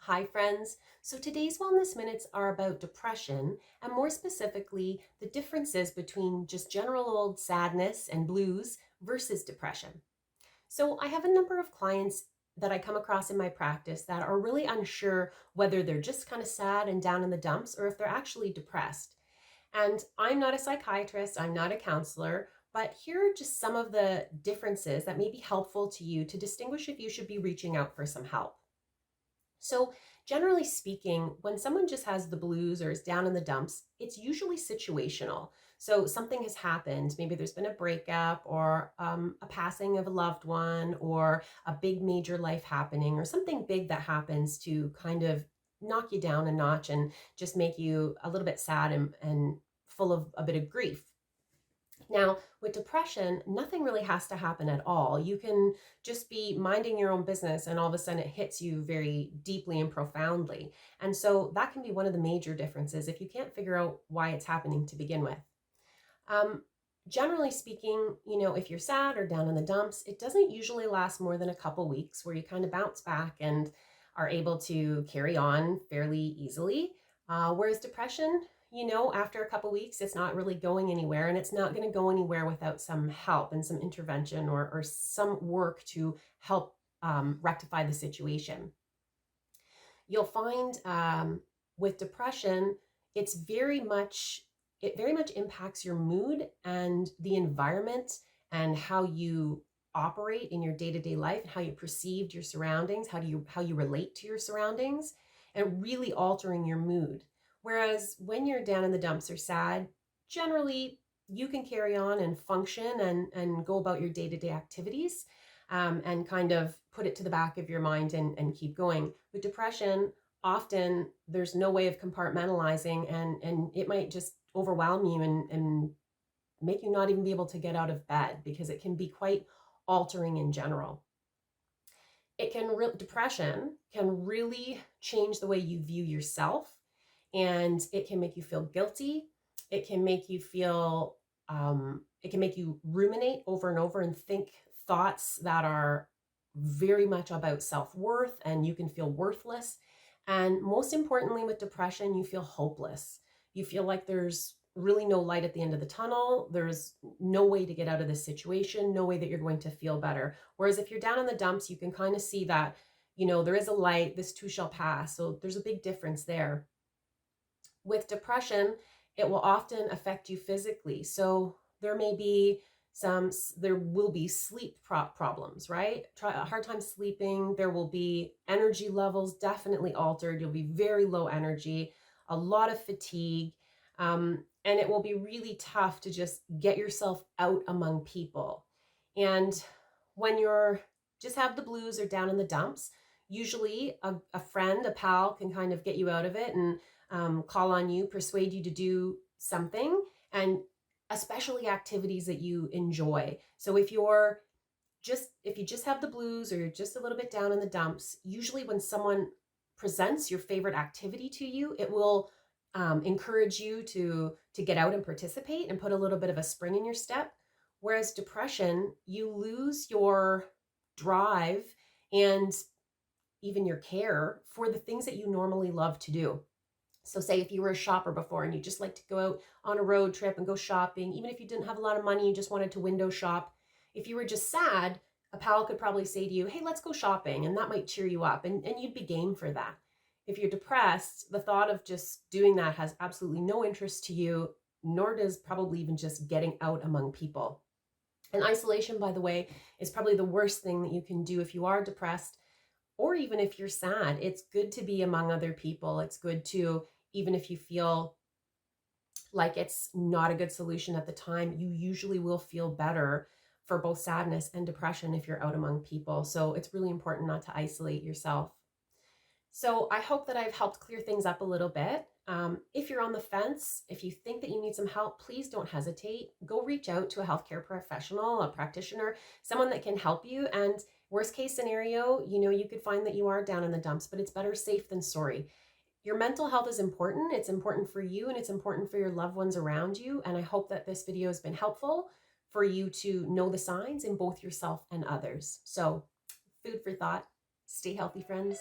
Hi friends. So today's Wellness Minutes are about depression and more specifically the differences between just general old sadness and blues versus depression. So I have a number of clients that I come across in my practice that are really unsure whether they're just kind of sad and down in the dumps or if they're actually depressed. And I'm not a psychiatrist, I'm not a counselor, but here are just some of the differences that may be helpful to you to distinguish if you should be reaching out for some help. So, generally speaking, when someone just has the blues or is down in the dumps, it's usually situational. So, something has happened. Maybe there's been a breakup or a passing of a loved one or a big major life happening or something big that happens to kind of knock you down a notch and just make you a little bit sad and full of a bit of grief. Now, with depression, nothing really has to happen at all. You can just be minding your own business and all of a sudden it hits you very deeply and profoundly. And so that can be one of the major differences if you can't figure out why it's happening to begin with. Um, Generally speaking, if you're sad or down in the dumps, it doesn't usually last more than a couple weeks where you kind of bounce back and are able to carry on fairly easily. Whereas depression, after a couple weeks, it's not really going anywhere, and it's not going to go anywhere without some help and some intervention or some work to help rectify the situation. You'll find with depression, it very much impacts your mood and the environment and how you operate in your day-to-day life and how you perceived your surroundings, how you relate to your surroundings, and really altering your mood. Whereas when you're down in the dumps or sad, generally you can carry on and function and go about your day-to-day activities, and kind of put it to the back of your mind and keep going. With depression, often there's no way of compartmentalizing, and it might just overwhelm you and make you not even be able to get out of bed because it can be quite altering in general. Depression can really change the way you view yourself, and it can make you feel guilty. It can make you feel, it can make you ruminate over and over and think thoughts that are very much about self-worth, and you can feel worthless. And most importantly, with depression, you feel hopeless. You feel like there's really no light at the end of the tunnel. There's no way to get out of this situation, no way that you're going to feel better. Whereas if you're down in the dumps, you can kind of see that, there is a light, this too shall pass. So there's a big difference there. With depression, it will often affect you physically. So there will be sleep problems, right? A hard time sleeping. There will be energy levels definitely altered. You'll be very low energy, a lot of fatigue. And it will be really tough to just get yourself out among people. And when you're just have the blues or down in the dumps, usually a friend, a pal can kind of get you out of it and call on you, persuade you to do something, and especially activities that you enjoy. So if you just have the blues or you're just a little bit down in the dumps, usually when someone presents your favorite activity to you, it will encourage you to get out and participate and put a little bit of a spring in your step. Whereas depression, you lose your drive and even your care for the things that you normally love to do. So say if you were a shopper before and you just like to go out on a road trip and go shopping, even if you didn't have a lot of money, you just wanted to window shop. If you were just sad, a pal could probably say to you, hey, let's go shopping. And that might cheer you up, and you'd be game for that. If you're depressed, the thought of just doing that has absolutely no interest to you, nor does probably even just getting out among people. And isolation, by the way, is probably the worst thing that you can do if you are depressed, or even if you're sad. It's good to be among other people. It's good to, even if you feel like it's not a good solution at the time, you usually will feel better for both sadness and depression if you're out among people. So it's really important not to isolate yourself. So I hope that I've helped clear things up a little bit. If you're on the fence, if you think that you need some help, please don't hesitate. Go reach out to a healthcare professional, a practitioner, someone that can help you. And worst case scenario, you could find that you are down in the dumps, but it's better safe than sorry. Your mental health is important. It's important for you, and it's important for your loved ones around you. And I hope that this video has been helpful for you to know the signs in both yourself and others. So food for thought. Stay healthy, friends.